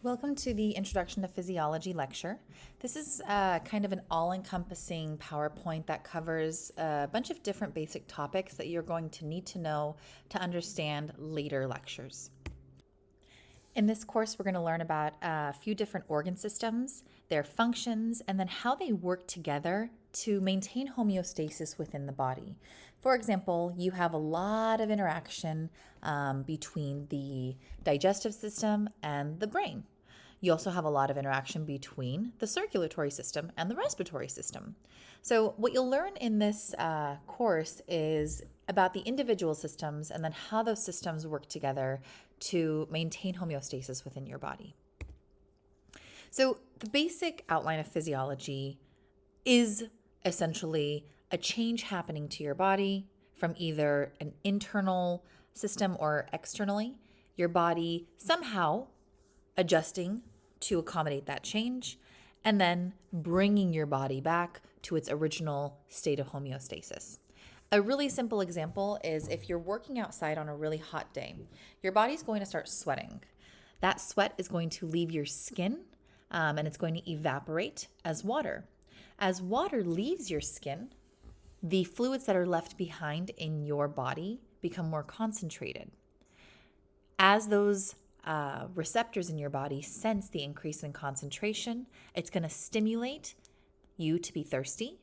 Welcome to the Introduction to Physiology lecture. This is kind of an all-encompassing PowerPoint that covers a bunch of different basic topics that you're going to need to know to understand later lectures. In this course, we're going to learn about a few different organ systems, their functions, and then how they work together to maintain homeostasis within the body. For example, you have a lot of interaction between the digestive system and the brain. You also have a lot of interaction between the circulatory system and the respiratory system. So what you'll learn in this course is about the individual systems and then how those systems work together to maintain homeostasis within your body. So the basic outline of physiology is essentially a change happening to your body from either an internal system or externally, your body somehow adjusting to accommodate that change, and then bringing your body back to its original state of homeostasis. A really simple example is if you're working outside on a really hot day, your body's going to start sweating. That sweat is going to leave your skin and it's going to evaporate as water. As water leaves your skin, the fluids that are left behind in your body become more concentrated. As those receptors in your body sense the increase in concentration, it's going to stimulate you to be thirsty.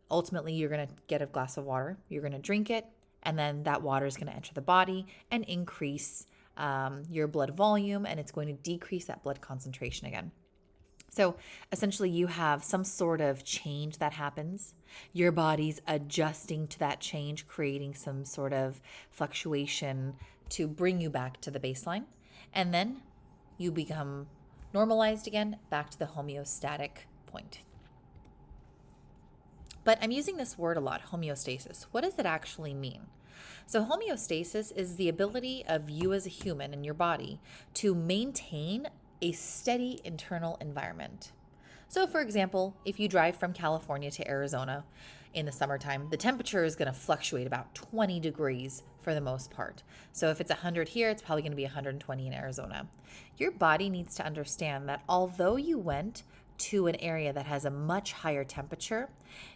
Ultimately, you're going to get a glass of water, you're going to drink it, and then that water is going to enter the body and increase your blood volume, and it's going to decrease that blood concentration again. So essentially, you have some sort of change that happens. Your body's adjusting to that change, creating some sort of fluctuation to bring you back to the baseline. And then you become normalized again, back to the homeostatic point. But I'm using this word a lot, homeostasis. What does it actually mean? So homeostasis is the ability of you as a human in your body to maintain a steady internal environment. So for example, if you drive from California to Arizona in the summertime, the temperature is going to fluctuate about 20 degrees for the most part. So if it's 100 here, it's probably going to be 120 in Arizona. Your body needs to understand that although you went to an area that has a much higher temperature,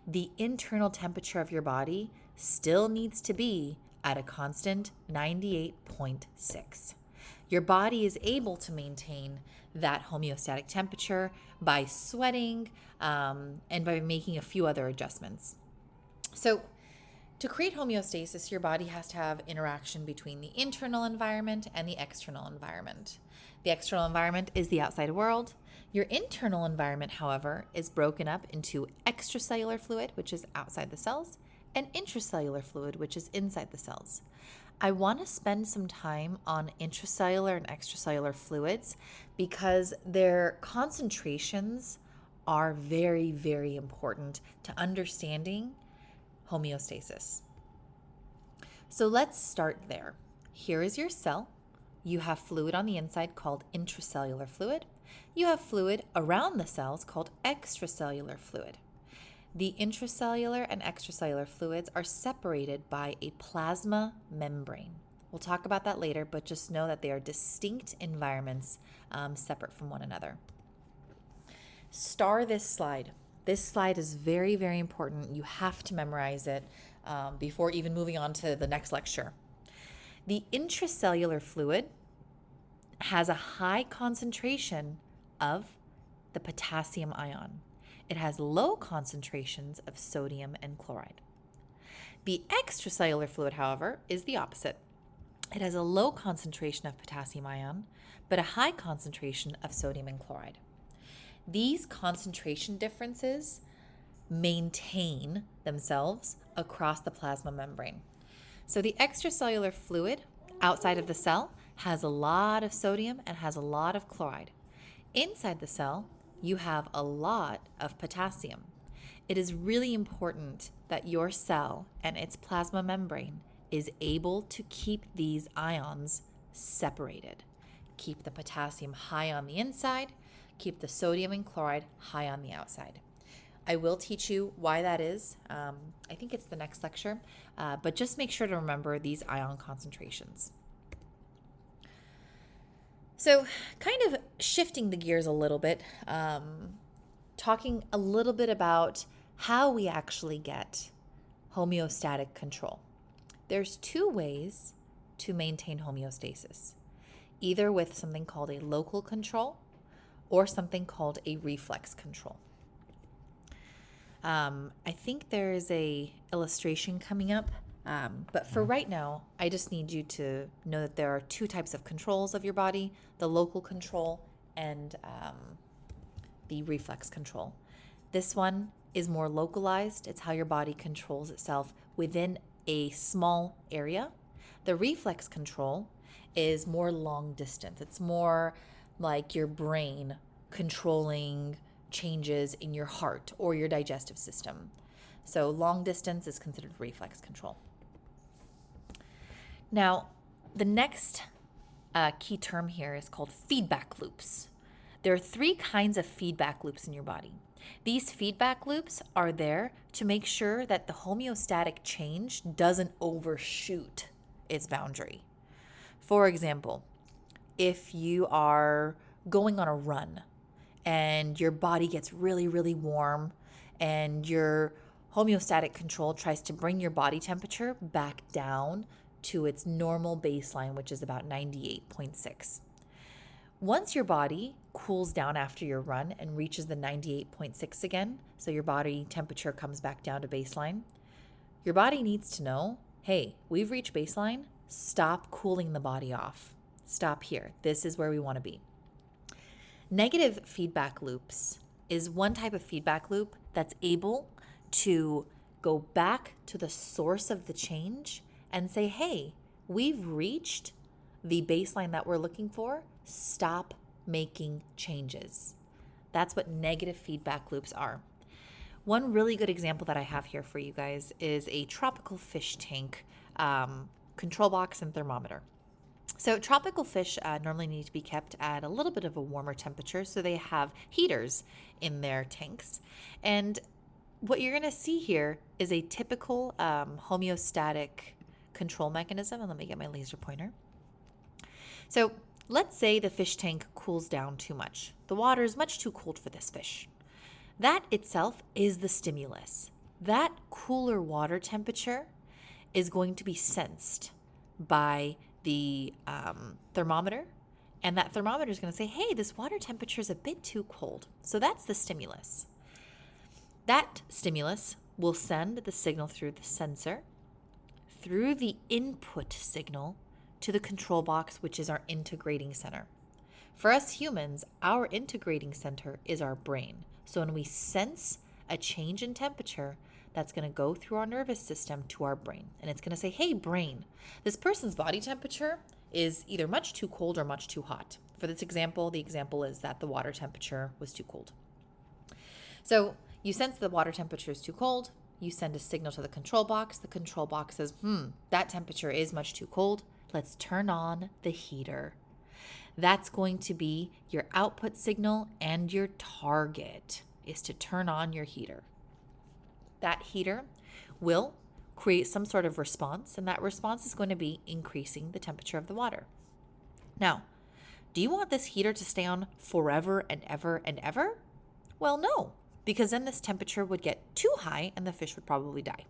the internal temperature of your body still needs to be at a constant 98.6. Your body is able to maintain that homeostatic temperature by sweating and by making a few other adjustments. So to create homeostasis, your body has to have interaction between the internal environment and the external environment. The external environment is the outside world. Your internal environment, however, is broken up into extracellular fluid, which is outside the cells, and intracellular fluid, which is inside the cells. I want to spend some time on intracellular and extracellular fluids because their concentrations are very, very important to understanding homeostasis. So let's start there. Here is your cell. You have fluid on the inside called intracellular fluid. You have fluid around the cells called extracellular fluid. The intracellular and extracellular fluids are separated by a plasma membrane. We'll talk about that later, but just know that they are distinct environments separate from one another. Star this slide. This slide is very, very important. You have to memorize it before even moving on to the next lecture. The intracellular fluid has a high concentration of the potassium ion. It has low concentrations of sodium and chloride. The extracellular fluid, however, is the opposite. It has a low concentration of potassium ion, but a high concentration of sodium and chloride. These concentration differences maintain themselves across the plasma membrane. So the extracellular fluid outside of the cell has a lot of sodium and has a lot of chloride. Inside the cell, you have a lot of potassium. It is really important that your cell and its plasma membrane is able to keep these ions separated. Keep the potassium high on the inside, keep the sodium and chloride high on the outside. I will teach you why that is. I think it's the next lecture, but just make sure to remember these ion concentrations. So, kind of shifting the gears a little bit, talking a little bit about how we actually get homeostatic control. There's two ways to maintain homeostasis, either with something called a local control or something called a reflex control. I think there is a illustration coming up, but for right now, I just need you to know that there are two types of controls of your body, the local control and the reflex control. This one is more localized. It's how your body controls itself within a small area. The reflex control is more long distance. It's more like your brain controlling changes in your heart or your digestive system. So long distance is considered reflex control. Now, the next key term here is called feedback loops. There are three kinds of feedback loops in your body. These feedback loops are there to make sure that the homeostatic change doesn't overshoot its boundary. For example, if you are going on a run and your body gets really, really warm and your homeostatic control tries to bring your body temperature back down to its normal baseline, which is about 98.6. Once your body cools down after your run and reaches the 98.6 again, so your body temperature comes back down to baseline, your body needs to know, hey, we've reached baseline, stop cooling the body off. Stop here. This is where we want to be. Negative feedback loops is one type of feedback loop that's able to go back to the source of the change and say, hey, we've reached the baseline that we're looking for. Stop making changes. That's what negative feedback loops are. One really good example that I have here for you guys is a tropical fish tank, control box and thermometer. So tropical fish normally need to be kept at a little bit of a warmer temperature, so they have heaters in their tanks. And what you're going to see here is a typical homeostatic control mechanism. And let me get my laser pointer. So let's say the fish tank cools down too much. The water is much too cold for this fish. That itself is the stimulus. That cooler water temperature is going to be sensed by the thermometer, and that thermometer is going to say, hey, this water temperature is a bit too cold. So that's the stimulus. That stimulus will send the signal through the sensor, through the input signal to the control box, which is our integrating center. For us humans, our integrating center is our brain. So when we sense a change in temperature, that's going to go through our nervous system to our brain. And it's going to say, hey, brain, this person's body temperature is either much too cold or much too hot. For this example, the example is that the water temperature was too cold. So you sense the water temperature is too cold. You send a signal to the control box. The control box says, that temperature is much too cold. Let's turn on the heater. That's going to be your output signal, and your target is to turn on your heater. That heater will create some sort of response, and that response is going to be increasing the temperature of the water. Now, do you want this heater to stay on forever and ever and ever? Well, no, because then this temperature would get too high and the fish would probably die.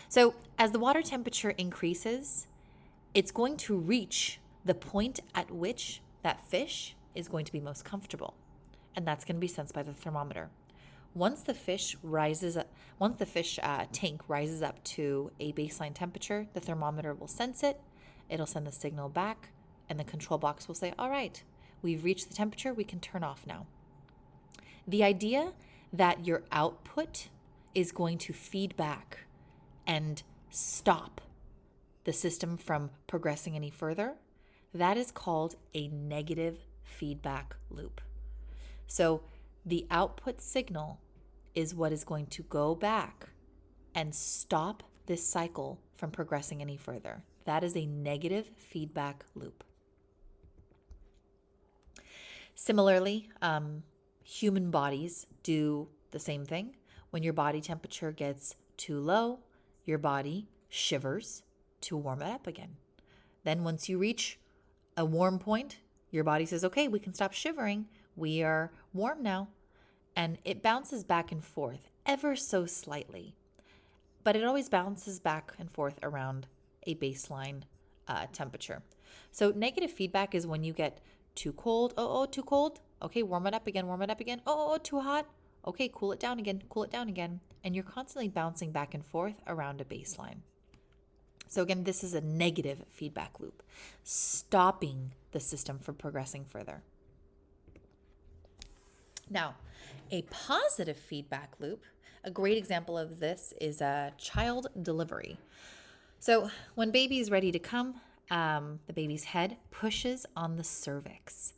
So as the water temperature increases, it's going to reach the point at which that fish is going to be most comfortable, and that's going to be sensed by the thermometer. Once the fish tank rises up to a baseline temperature, the thermometer will sense it. It'll send the signal back, and the control box will say, all right, we've reached the temperature, we can turn off now. The idea that your output is going to feed back and stop the system from progressing any further, that is called a negative feedback loop. So the output signal is what is going to go back and stop this cycle from progressing any further. That is a negative feedback loop. Similarly, human bodies do the same thing. When your body temperature gets too low, your body shivers to warm it up again. Then once you reach a warm point, Your body says, okay, we can stop shivering. We are warm now. And it bounces back and forth ever so slightly. But it always bounces back and forth around a baseline temperature. So negative feedback is when you get too cold. Oh, too cold. Okay, warm it up again, warm it up again. Oh, too hot. Okay, cool it down again, cool it down again. And you're constantly bouncing back and forth around a baseline. So again, this is a negative feedback loop, stopping the system from progressing further. Now, a positive feedback loop, a great example of this is a child delivery. So when baby is ready to come, the baby's head pushes on the cervix.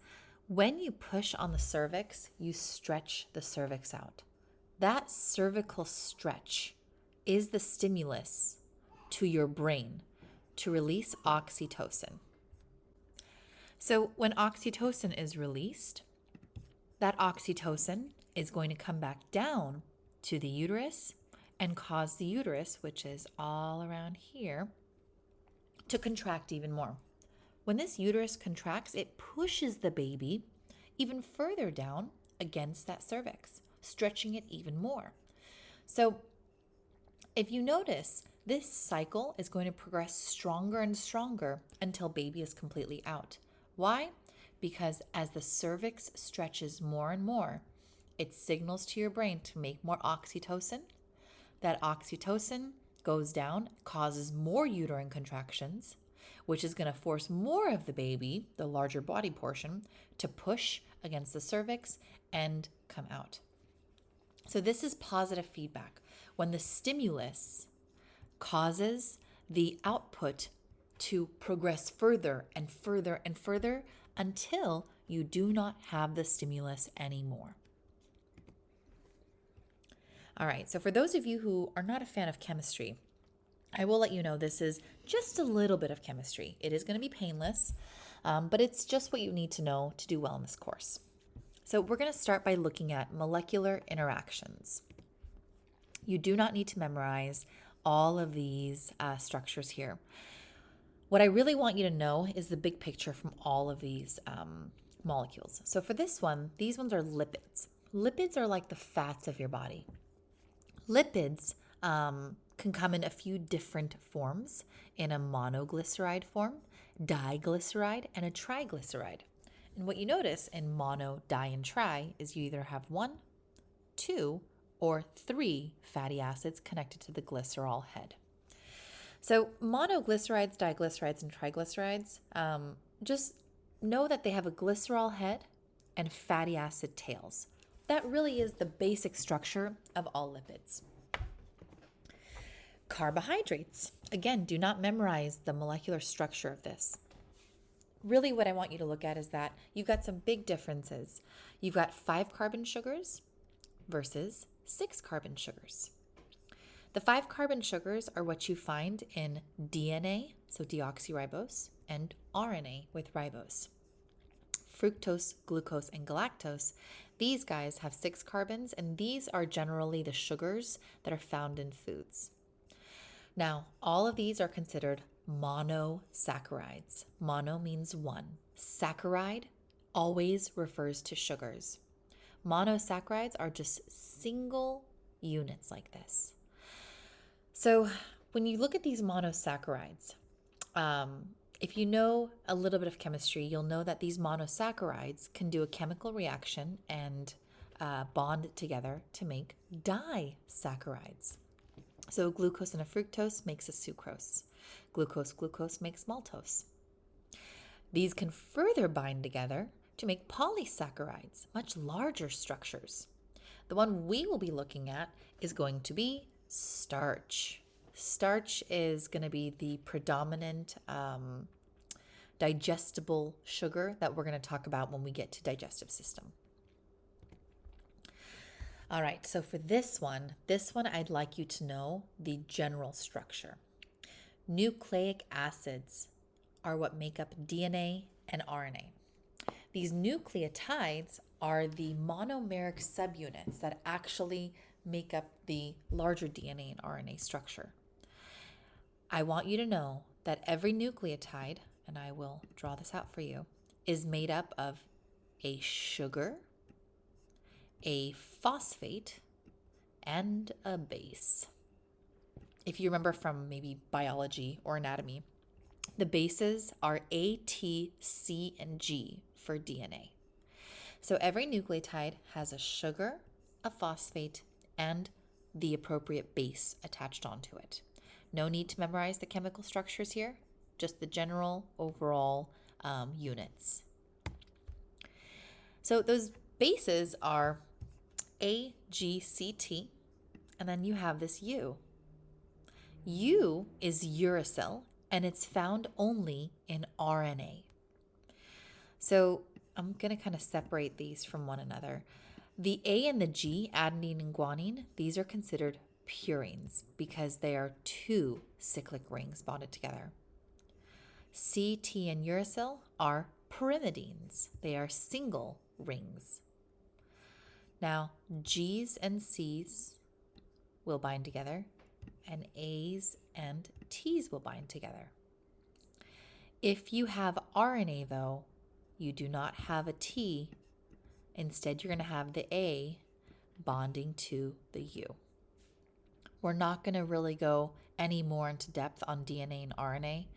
When you push on the cervix, you stretch the cervix out. That cervical stretch is the stimulus to your brain to release oxytocin. So when oxytocin is released, that oxytocin is going to come back down to the uterus and cause the uterus, which is all around here, to contract even more. When this uterus contracts, it pushes the baby even further down against that cervix, stretching it even more. So if you notice, this cycle is going to progress stronger and stronger until baby is completely out. Why? Because as the cervix stretches more and more, it signals to your brain to make more oxytocin. That oxytocin goes down, causes more uterine contractions, which is going to force more of the baby, the larger body portion, to push against the cervix and come out. So this is positive feedback. When the stimulus causes the output to progress further and further and further until you do not have the stimulus anymore. All right, so for those of you who are not a fan of chemistry, I will let you know this is just a little bit of chemistry. It is going to be painless, but it's just what you need to know to do well in this course. So we're going to start by looking at molecular interactions. You do not need to memorize all of these structures here. What I really want you to know is the big picture from all of these molecules. So for this one, these ones are lipids. Lipids are like the fats of your body. Lipids can come in a few different forms, in a monoglyceride form, diglyceride, and a triglyceride. And what you notice in mono, di, and tri is you either have 1, 2, or 3 fatty acids connected to the glycerol head. So monoglycerides, diglycerides, and triglycerides, just know that they have a glycerol head and fatty acid tails. That really is the basic structure of all lipids. Carbohydrates. Again, do not memorize the molecular structure of this. Really what I want you to look at is that you've got some big differences. You've got 5 carbon sugars versus 6 carbon sugars. The 5 carbon sugars are what you find in DNA, so deoxyribose, and RNA with ribose. Fructose, glucose, and galactose, these guys have 6 carbons, and these are generally the sugars that are found in foods. Now, all of these are considered monosaccharides. Mono means one. Saccharide always refers to sugars. Monosaccharides are just single units like this. So when you look at these monosaccharides, if you know a little bit of chemistry, you'll know that these monosaccharides can do a chemical reaction and bond together to make disaccharides. So glucose and a fructose makes a sucrose. Glucose makes maltose. These can further bind together to make polysaccharides, much larger structures. The one we will be looking at is going to be starch. Starch is going to be the predominant digestible sugar that we're going to talk about when we get to digestive system. All right, so for this one I'd like you to know the general structure. Nucleic acids are what make up DNA and RNA. These nucleotides are the monomeric subunits that actually make up the larger DNA and RNA structure. I want you to know that every nucleotide, and I will draw this out for you, is made up of a sugar, a phosphate, and a base. If you remember from maybe biology or anatomy, the bases are A, T, C, and G for DNA. So every nucleotide has a sugar, a phosphate, and the appropriate base attached onto it. No need to memorize the chemical structures here, just the general overall units. So those bases are A, G, C, T, and then you have this U. U is uracil, and it's found only in RNA. So I'm going to kind of separate these from one another. The A and the G, adenine and guanine, these are considered purines because they are two cyclic rings bonded together. C, T, and uracil are pyrimidines. They are single rings. Now, G's and C's will bind together, and A's and T's will bind together. If you have RNA, though, you do not have a T. Instead, you're going to have the A bonding to the U. We're not going to really go any more into depth on DNA and RNA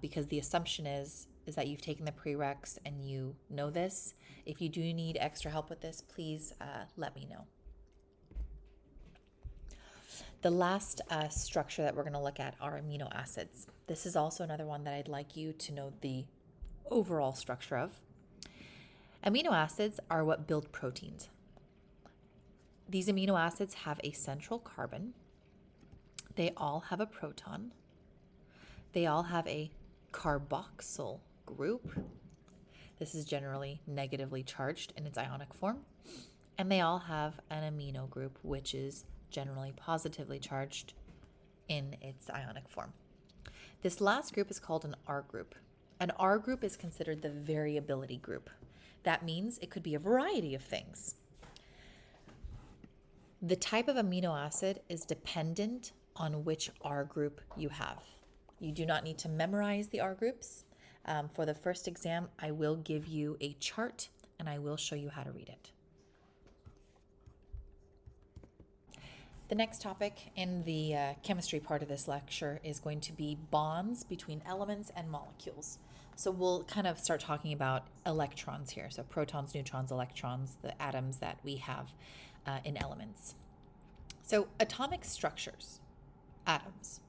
because the assumption is that you've taken the prereqs and you know this. If you do need extra help with this, please let me know. The last structure that we're going to look at are amino acids. This is also another one that I'd like you to know the overall structure of. Amino acids are what build proteins. These amino acids have a central carbon. They all have a proton. They all have a carboxyl group. This is generally negatively charged in its ionic form. And they all have an amino group, which is generally positively charged in its ionic form. This last group is called an R group. An R group is considered the variability group. That means it could be a variety of things. The type of amino acid is dependent on which R group you have. You do not need to memorize the R groups. For the first exam, I will give you a chart and I will show you how to read it. The next topic in the chemistry part of this lecture is going to be bonds between elements and molecules. So we'll kind of start talking about electrons here. So protons, neutrons, electrons, the atoms that we have in elements. So atomic structures, atoms,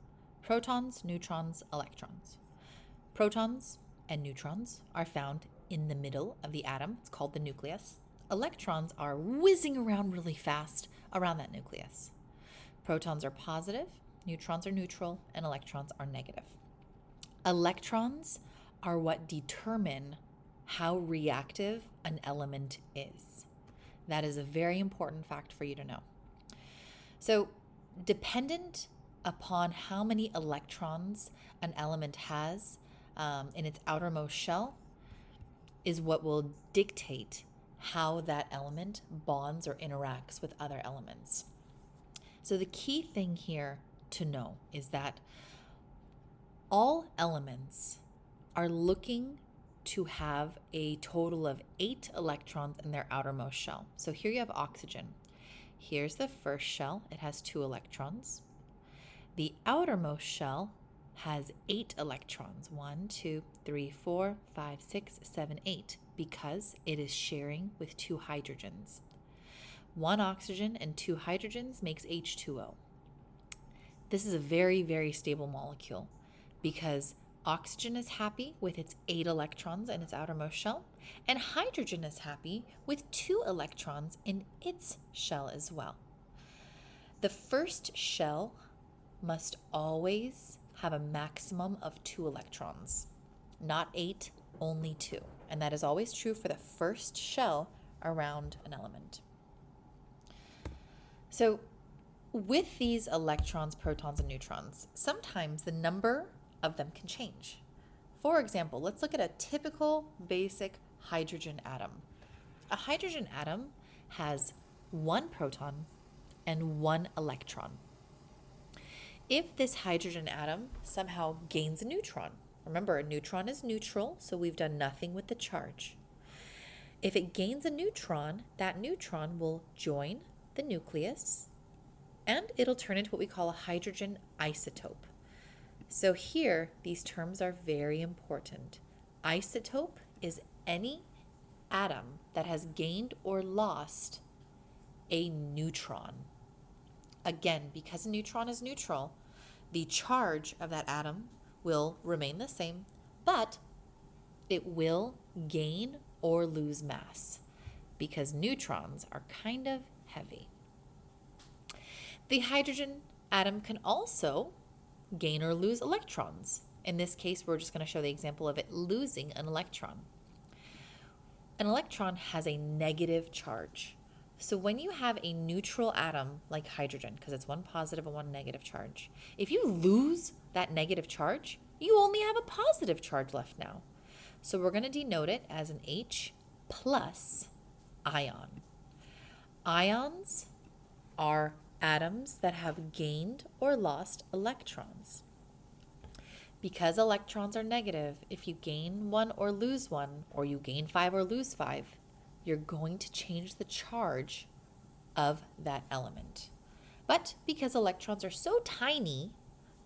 protons, neutrons, electrons. Protons and neutrons are found in the middle of the atom. It's called the nucleus. Electrons are whizzing around really fast around that nucleus. Protons are positive, neutrons are neutral, and electrons are negative. Electrons are what determine how reactive an element is. That is a very important fact for you to know. So, dependent upon how many electrons an element has in its outermost shell is what will dictate how that element bonds or interacts with other elements. So the key thing here to know is that all elements are looking to have a total of 8 electrons in their outermost shell. So here you have oxygen. Here's the first shell. It has 2 electrons. The outermost shell has 8 electrons. 1, 2, 3, 4, 5, 6, 7, 8, because it is sharing with 2 hydrogens. 1 oxygen and 2 hydrogens makes H2O. This is a very, very stable molecule because oxygen is happy with its 8 electrons in its outermost shell, and hydrogen is happy with 2 electrons in its shell as well. The first shell must always have a maximum of 2 electrons, not 8, only 2. And that is always true for the first shell around an element. So with these electrons, protons, and neutrons, sometimes the number of them can change. For example, let's look at a typical basic hydrogen atom. A hydrogen atom has 1 proton and 1 electron. If this hydrogen atom somehow gains a neutron, Remember, a neutron is neutral, so we've done nothing with the charge. If it gains a neutron, that neutron will join the nucleus and it'll turn into what we call a hydrogen isotope. So here, these terms are very important. Isotope is any atom that has gained or lost a neutron. Again, because a neutron is neutral, the charge of that atom will remain the same, but it will gain or lose mass because neutrons are kind of heavy. The hydrogen atom can also gain or lose electrons. In this case, we're just going to show the example of it losing an electron. An electron has a negative charge. So when you have a neutral atom like hydrogen, because it's one positive and one negative charge, if you lose that negative charge, you only have a positive charge left now. So we're going to denote it as an H plus ion. Ions are atoms that have gained or lost electrons. Because electrons are negative, if you gain one or lose one, or you gain 5 or lose 5, you're going to change the charge of that element. But because electrons are so tiny,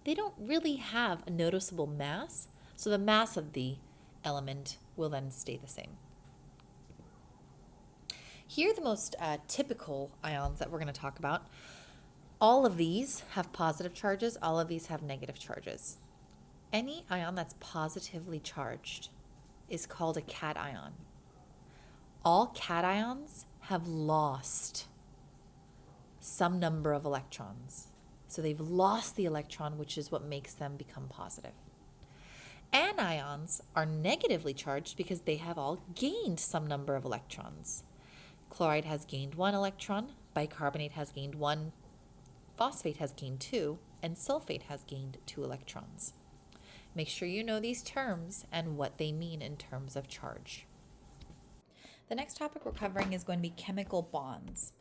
they don't really have a noticeable mass, so the mass of the element will then stay the same. Here are the most typical ions that we're going to talk about. All of these have positive charges, all of these have negative charges. Any ion that's positively charged is called a cation. All cations have lost some number of electrons. So they've lost the electron, which is what makes them become positive. Anions are negatively charged because they have all gained some number of electrons. Chloride has gained 1 electron, bicarbonate has gained 1, phosphate has gained 2, and sulfate has gained 2 electrons. Make sure you know these terms and what they mean in terms of charge. The next topic we're covering is going to be chemical bonds.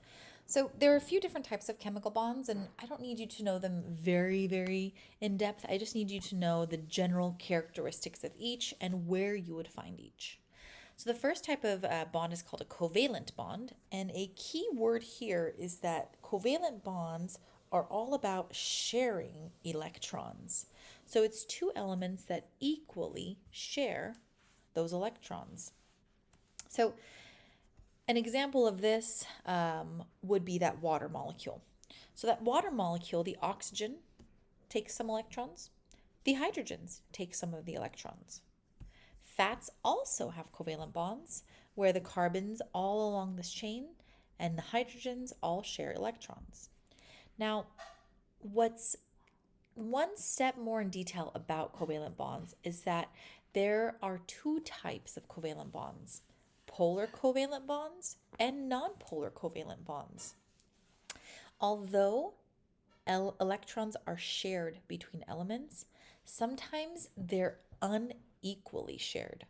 So there are a few different types of chemical bonds, and I don't need you to know them very, very in depth. I just need you to know the general characteristics of each and where you would find each. So the first type of bond is called a covalent bond, and a key word here is that covalent bonds are all about sharing electrons. So it's two elements that equally share those electrons. So an example of this would be that water molecule. So that water molecule, the oxygen takes some electrons, the hydrogens take some of the electrons. Fats also have covalent bonds where the carbons all along this chain and the hydrogens all share electrons. Now, what's one step more in detail about covalent bonds is that there are two types of covalent bonds: polar covalent bonds and nonpolar covalent bonds. Although electrons are shared between elements, sometimes they're unequally shared,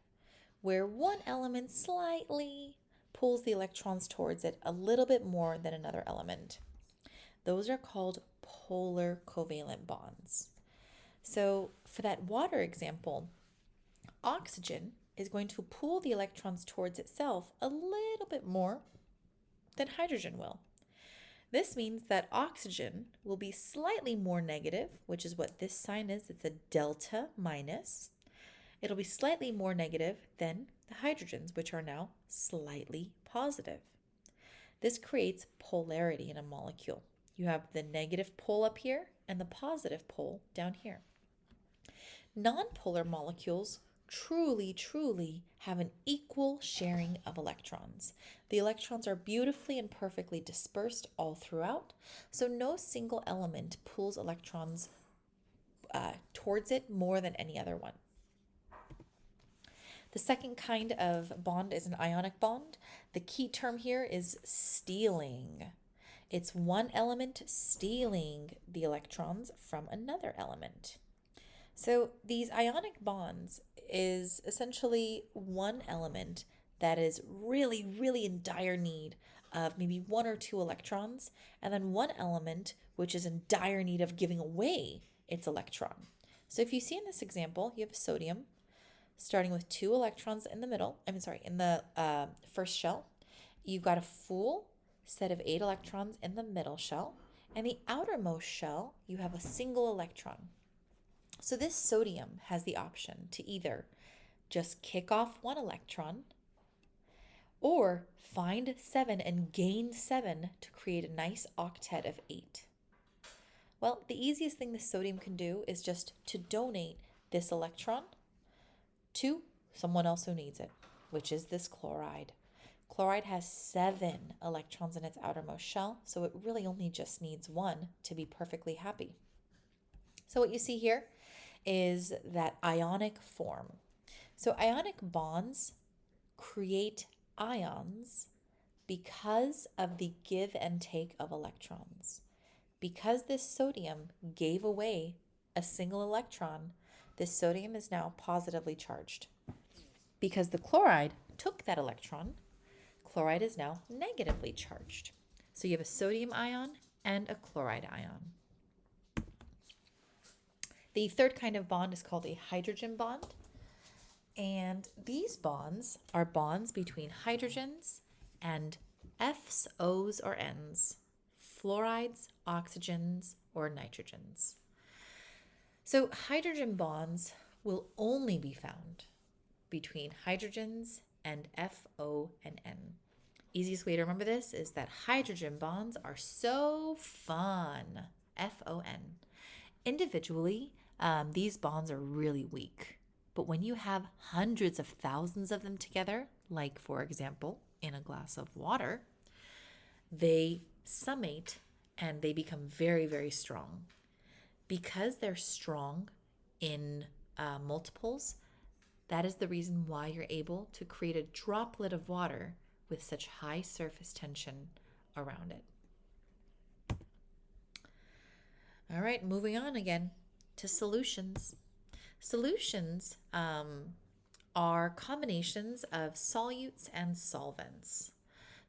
where one element slightly pulls the electrons towards it a little bit more than another element. Those are called polar covalent bonds. So for that water example, oxygen is going to pull the electrons towards itself a little bit more than hydrogen will. This means that oxygen will be slightly more negative, which is what this sign is. It's a delta minus. It'll be slightly more negative than the hydrogens, which are now slightly positive. This creates polarity in a molecule. You have the negative pole up here and the positive pole down here. Nonpolar molecules truly have an equal sharing of electrons. The electrons are beautifully and perfectly dispersed all throughout, so no single element pulls electrons towards it more than any other one. The second kind of bond is an ionic bond. The key term here is stealing. It's one element stealing the electrons from another element. So these ionic bonds is essentially one element that is really in dire need of maybe 1 or 2 electrons, and then one element which is in dire need of giving away its electron. So if you see in this example, you have a sodium starting with 2 electrons in the middle, in the first shell. You've got a full set of 8 electrons in the middle shell, and the outermost shell, you have a single electron. So this sodium has the option to either just kick off 1 electron or find 7 and gain 7 to create a nice octet of 8. Well, the easiest thing the sodium can do is just to donate this electron to someone else who needs it, which is this chloride. Chloride has 7 electrons in its outermost shell, so it really only just needs 1 to be perfectly happy. So what you see here is that ionic form. So ionic bonds create ions because of the give and take of electrons. Because this sodium gave away a single electron, this sodium is now positively charged. Because the chloride took that electron, chloride is now negatively charged. So you have a sodium ion and a chloride ion. The third kind of bond is called a hydrogen bond. And these bonds are bonds between hydrogens and F's, O's, or N's, fluorides, oxygens, or nitrogens. So hydrogen bonds will only be found between hydrogens and F, O, and N. Easiest way to remember this is that hydrogen bonds are so fun, F-O-N. Individually, these bonds are really weak. But when you have hundreds of thousands of them together, like for example, in a glass of water, they summate and they become very, very strong. Because they're strong in multiples, that is the reason why you're able to create a droplet of water with such high surface tension around it. All right, moving on again to solutions. Solutions are combinations of solutes and solvents.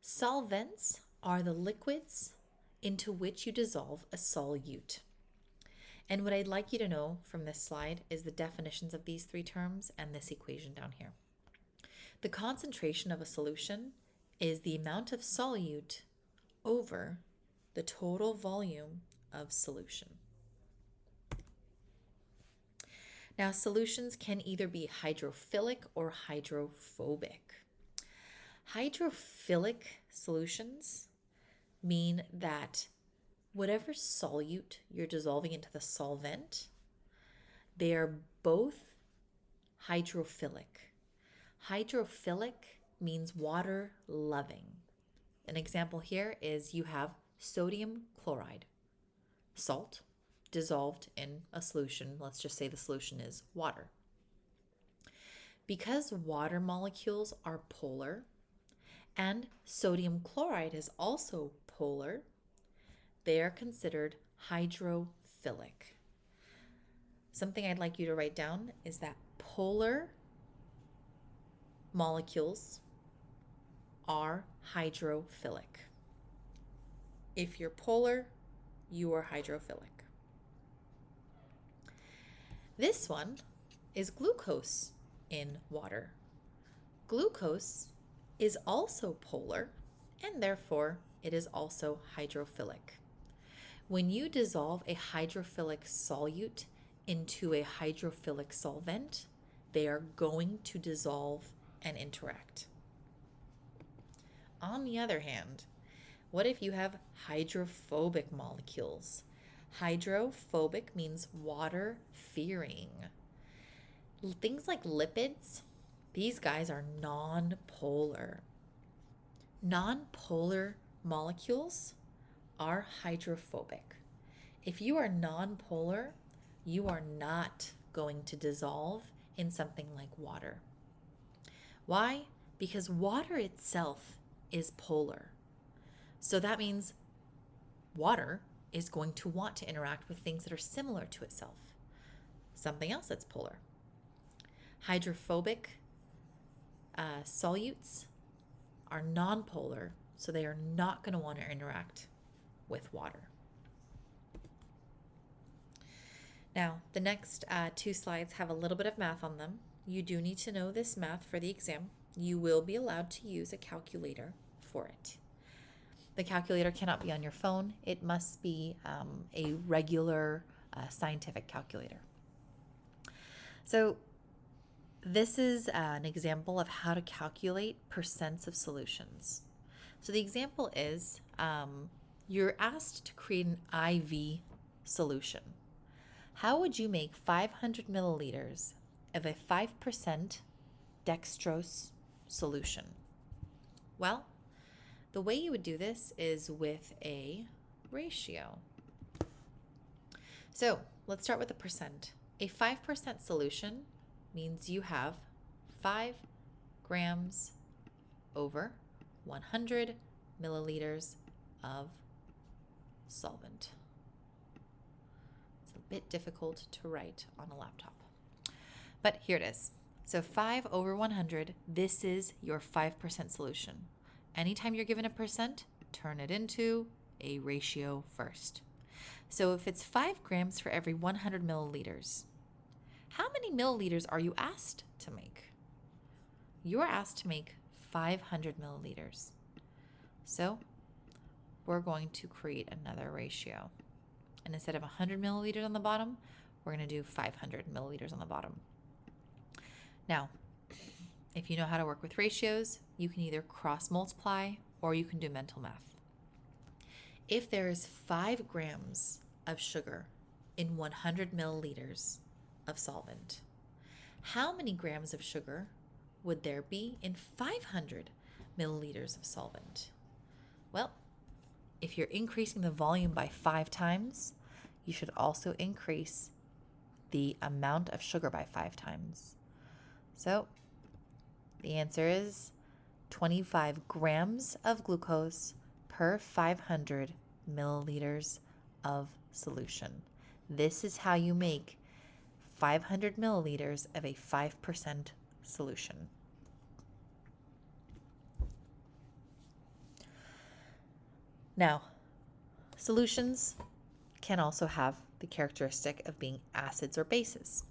Solvents are the liquids into which you dissolve a solute. And what I'd like you to know from this slide is the definitions of these 3 terms and this equation down here. The concentration of a solution is the amount of solute over the total volume of solution. Now, solutions can either be hydrophilic or hydrophobic. Hydrophilic solutions mean that whatever solute you're dissolving into the solvent, they are both hydrophilic. Hydrophilic means water loving. An example here is you have sodium chloride, salt, dissolved in a solution. Let's just say the solution is water. Because water molecules are polar and sodium chloride is also polar, they are considered hydrophilic. Something I'd like you to write down is that polar molecules are hydrophilic. If you're polar, you are hydrophilic. This one is glucose in water. Glucose is also polar, and therefore it is also hydrophilic. When you dissolve a hydrophilic solute into a hydrophilic solvent, they are going to dissolve and interact. On the other hand, what if you have hydrophobic molecules? Hydrophobic means water-fearing. Things like lipids, these guys are non-polar. Non-polar molecules are hydrophobic. If you are non-polar, you are not going to dissolve in something like water. Why? Because water itself is polar. So that means water is going to want to interact with things that are similar to itself. Something else that's polar. Hydrophobic solutes are non-polar, so they are not going to want to interact with water. Now, the next two slides have a little bit of math on them. You do need to know this math for the exam. You will be allowed to use a calculator for it. The calculator cannot be on your phone. It must be a regular scientific calculator. So this is an example of how to calculate percents of solutions. So the example is you're asked to create an IV solution. How would you make 500 milliliters of a 5% dextrose solution? Well, the way you would do this is with a ratio. So let's start with the percent. A 5% solution means you have 5 grams over 100 milliliters of solvent. It's a bit difficult to write on a laptop, but here it is. So 5 over 100, this is your 5% solution. Anytime you're given a percent, turn it into a ratio first. So if it's 5 grams for every 100 milliliters, how many milliliters are you asked to make? You are asked to make 500 milliliters. So we're going to create another ratio. And instead of 100 milliliters on the bottom, we're going to do 500 milliliters on the bottom. Now, if you know how to work with ratios, you can either cross multiply or you can do mental math. If there is 5 grams of sugar in 100 milliliters of solvent, how many grams of sugar would there be in 500 milliliters of solvent? Well, if you're increasing the volume by 5 times, you should also increase the amount of sugar by 5 times. So the answer is 25 grams of glucose per 500 milliliters of solution. This is how you make 500 milliliters of a 5% solution. Now, solutions can also have the characteristic of being acids or bases.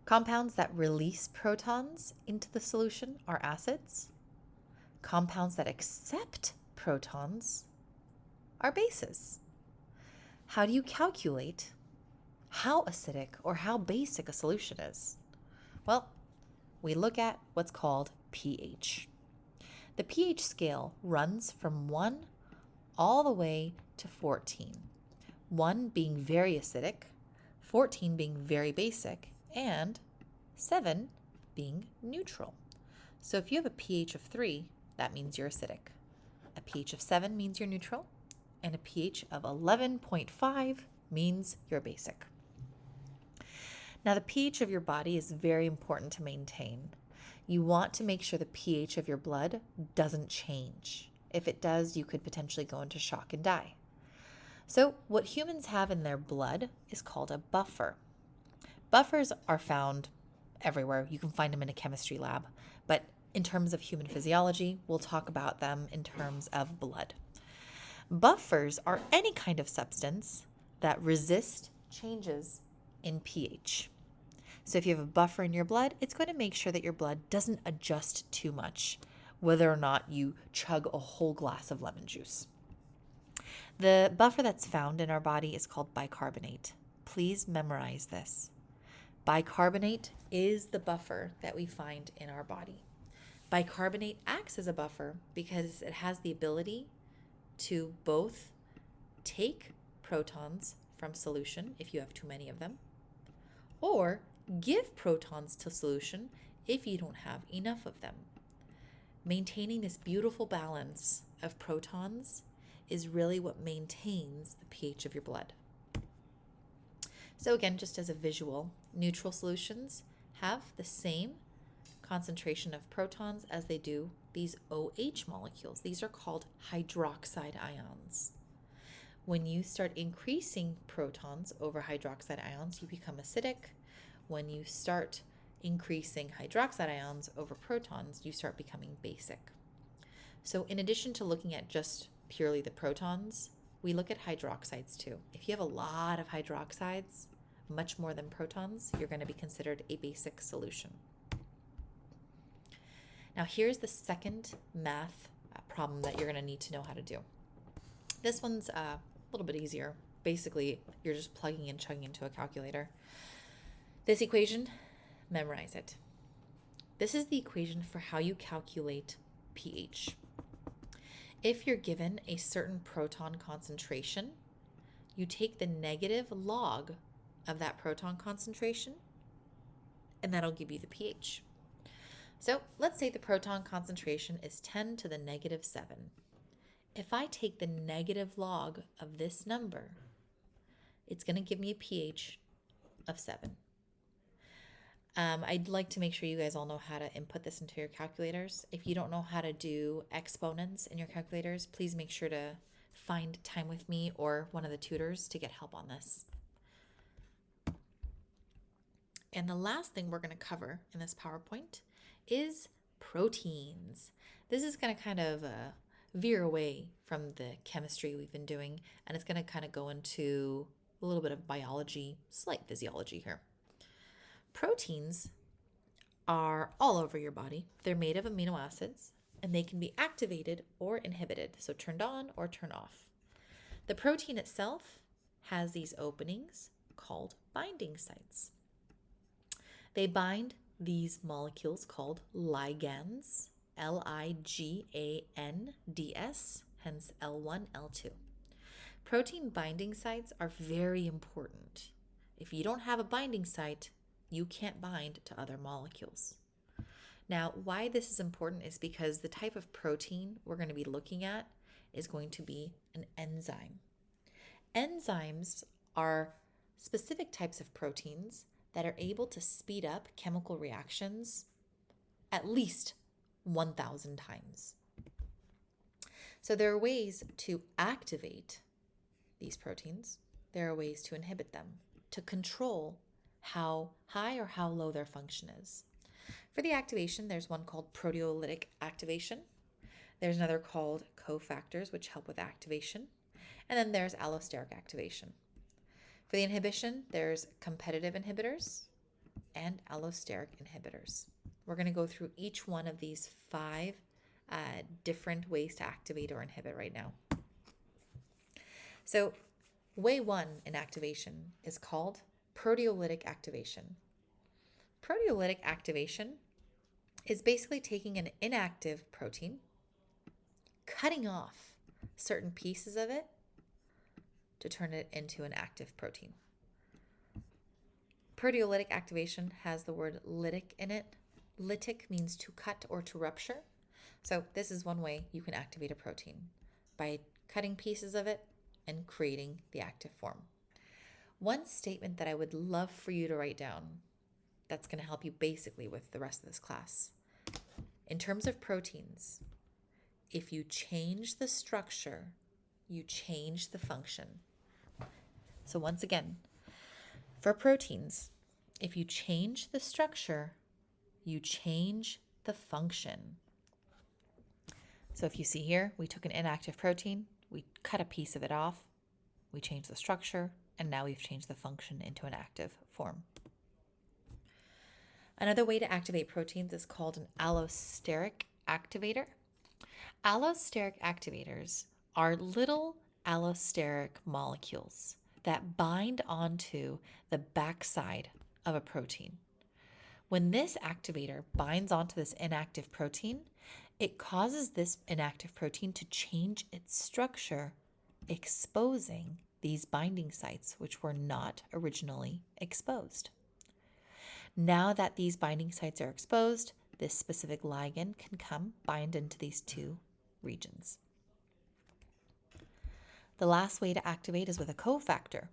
Compounds that release protons into the solution are acids. Compounds that accept protons are bases. How do you calculate how acidic or how basic a solution is? Well, we look at what's called pH. The pH scale runs from 1 all the way to 14. 1 being very acidic, 14 being very basic, and 7 being neutral. So if you have a pH of 3, that means you're acidic. A pH of 7 means you're neutral, and a pH of 11.5 means you're basic. Now, the pH of your body is very important to maintain. You want to make sure the pH of your blood doesn't change. If it does, you could potentially go into shock and die. So what humans have in their blood is called a buffer. Buffers are found everywhere. You can find them in a chemistry lab. But in terms of human physiology, we'll talk about them in terms of blood. Buffers are any kind of substance that resist changes in pH. So if you have a buffer in your blood, it's going to make sure that your blood doesn't adjust too much, whether or not you chug a whole glass of lemon juice. The buffer that's found in our body is called bicarbonate. Please memorize this. Bicarbonate is the buffer that we find in our body. Bicarbonate acts as a buffer because it has the ability to both take protons from solution if you have too many of them, or give protons to solution if you don't have enough of them. Maintaining this beautiful balance of protons is really what maintains the pH of your blood. So again, just as a visual, neutral solutions have the same concentration of protons as they do these OH molecules. These are called hydroxide ions. When you start increasing protons over hydroxide ions, you become acidic. When you start increasing hydroxide ions over protons, you start becoming basic. So in addition to looking at just purely the protons, we look at hydroxides too. If you have a lot of hydroxides, much more than protons, you're going to be considered a basic solution. Now here's the second math problem that you're going to need to know how to do. This one's a little bit easier. Basically, you're just plugging and chugging into a calculator. This equation, memorize it. This is the equation for how you calculate pH. If you're given a certain proton concentration, you take the negative log of that proton concentration, and that'll give you the pH. So let's say the proton concentration is 10 to the negative 7. If I take the negative log of this number, it's going to give me a pH of 7. I'd like to make sure you guys all know how to input this into your calculators. If you don't know how to do exponents in your calculators, please make sure to find time with me or one of the tutors to get help on this. And the last thing we're going to cover in this PowerPoint is proteins. This is going to kind of veer away from the chemistry we've been doing, and it's going to kind of go into a little bit of biology, slight physiology here. Proteins are all over your body. They're made of amino acids, and they can be activated or inhibited, so turned on or turned off. The protein itself has these openings called binding sites. They bind these molecules called ligands, L-I-G-A-N-D-S, hence L1, L2. Protein binding sites are very important. If you don't have a binding site, you can't bind to other molecules. Now, why this is important is because the type of protein we're going to be looking at is going to be an enzyme. Enzymes are specific types of proteins that are able to speed up chemical reactions at least 1,000 times. So there are ways to activate these proteins. There are ways to inhibit them, to control how high or how low their function is. For the activation, there's one called proteolytic activation. There's another called cofactors, which help with activation. And then there's allosteric activation. For the inhibition, there's competitive inhibitors and allosteric inhibitors. We're going to go through each one of these 5 different ways to activate or inhibit right now. So way 1 in activation is called proteolytic activation. Proteolytic activation is basically taking an inactive protein, cutting off certain pieces of it to turn it into an active protein. Proteolytic activation has the word lytic in it. Lytic means to cut or to rupture. So this is one way you can activate a protein, by cutting pieces of it and creating the active form. One statement that I would love for you to write down that's going to help you basically with the rest of this class. In terms of proteins, if you change the structure, you change the function. So once again, for proteins, if you change the structure, you change the function. So if you see here, we took an inactive protein, we cut a piece of it off, we changed the structure, and now we've changed the function into an active form. Another way to activate proteins is called an allosteric activator. Allosteric activators are little allosteric molecules that bind onto the backside of a protein. When this activator binds onto this inactive protein, it causes this inactive protein to change its structure, exposing these binding sites which were not originally exposed. Now that these binding sites are exposed, this specific ligand can come bind into these 2 regions. The last way to activate is with a cofactor.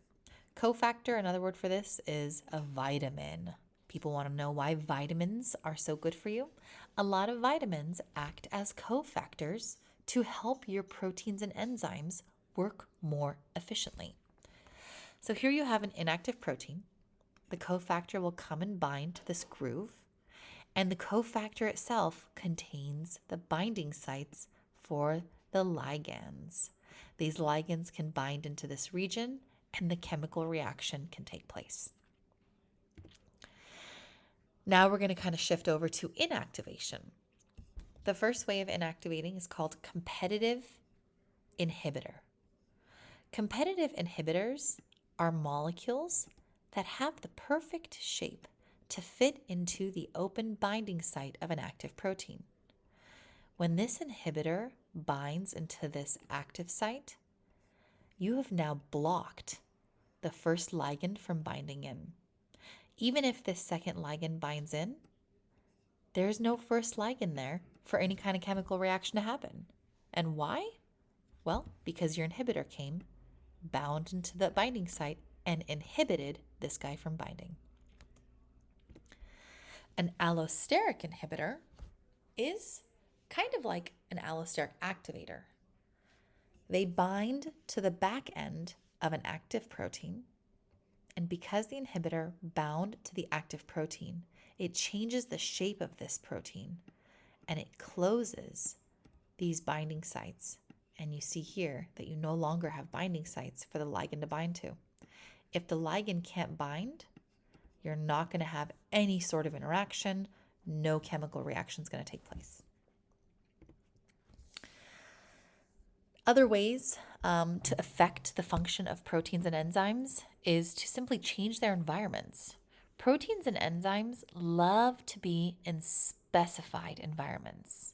Cofactor, another word for this, is a vitamin. People want to know why vitamins are so good for you. A lot of vitamins act as cofactors to help your proteins and enzymes work more efficiently. So here you have an inactive protein. The cofactor will come and bind to this groove, and the cofactor itself contains the binding sites for the ligands. These ligands can bind into this region, and the chemical reaction can take place. Now we're going to kind of shift over to inactivation. The first way of inactivating is called competitive inhibitor. Competitive inhibitors are molecules that have the perfect shape to fit into the open binding site of an active protein. When this inhibitor binds into this active site, you have now blocked the first ligand from binding in. Even if this second ligand binds in, there's no first ligand there for any kind of chemical reaction to happen. And why? Well, because your inhibitor came, bound into the binding site, and inhibited this guy from binding. An allosteric inhibitor is kind of like an allosteric activator. They bind to the back end of an active protein, and because the inhibitor bound to the active protein, it changes the shape of this protein and it closes these binding sites. And you see here that you no longer have binding sites for the ligand to bind to. If the ligand can't bind, you're not going to have any sort of interaction. No chemical reaction is going to take place. Other ways to affect the function of proteins and enzymes is to simply change their environments. Proteins and enzymes love to be in specified environments.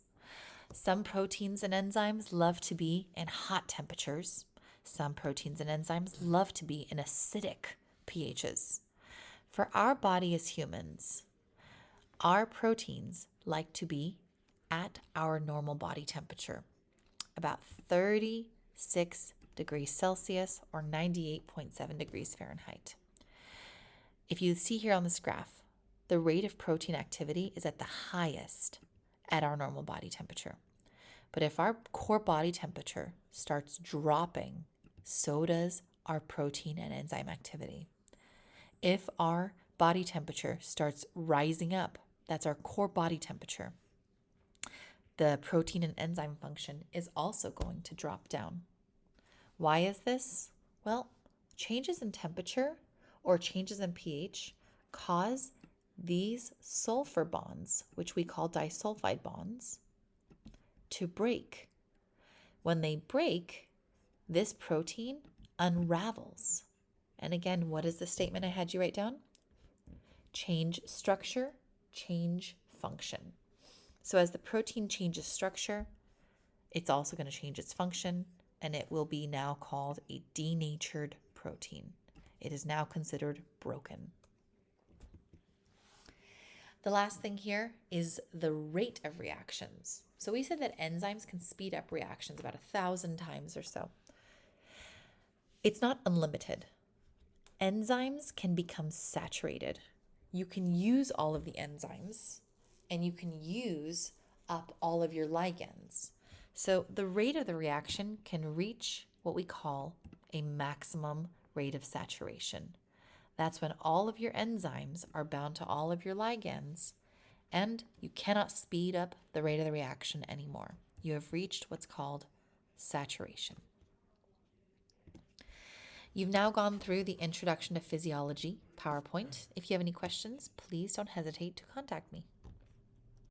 Some proteins and enzymes love to be in hot temperatures. Some proteins and enzymes love to be in acidic pHs. For our body as humans, our proteins like to be at our normal body temperature, about 36 degrees Celsius or 98.7 degrees Fahrenheit. If you see here on this graph, the rate of protein activity is at the highest at our normal body temperature. But if our core body temperature starts dropping, so does our protein and enzyme activity. If our body temperature starts rising up, that's our core body temperature, the protein and enzyme function is also going to drop down. Why is this? Well, changes in temperature or changes in pH cause these sulfur bonds, which we call disulfide bonds, to break. When they break, this protein unravels. And again, what is the statement I had you write down? Change structure, change function. So as the protein changes structure, it's also going to change its function, and it will be now called a denatured protein. It is now considered broken. The last thing here is the rate of reactions. So we said that enzymes can speed up reactions about 1,000 times or so. It's not unlimited. Enzymes can become saturated. You can use all of the enzymes, and you can use up all of your ligands. So the rate of the reaction can reach what we call a maximum rate of saturation. That's when all of your enzymes are bound to all of your ligands, and you cannot speed up the rate of the reaction anymore. You have reached what's called saturation. You've now gone through the Introduction to Physiology PowerPoint. If you have any questions, please don't hesitate to contact me.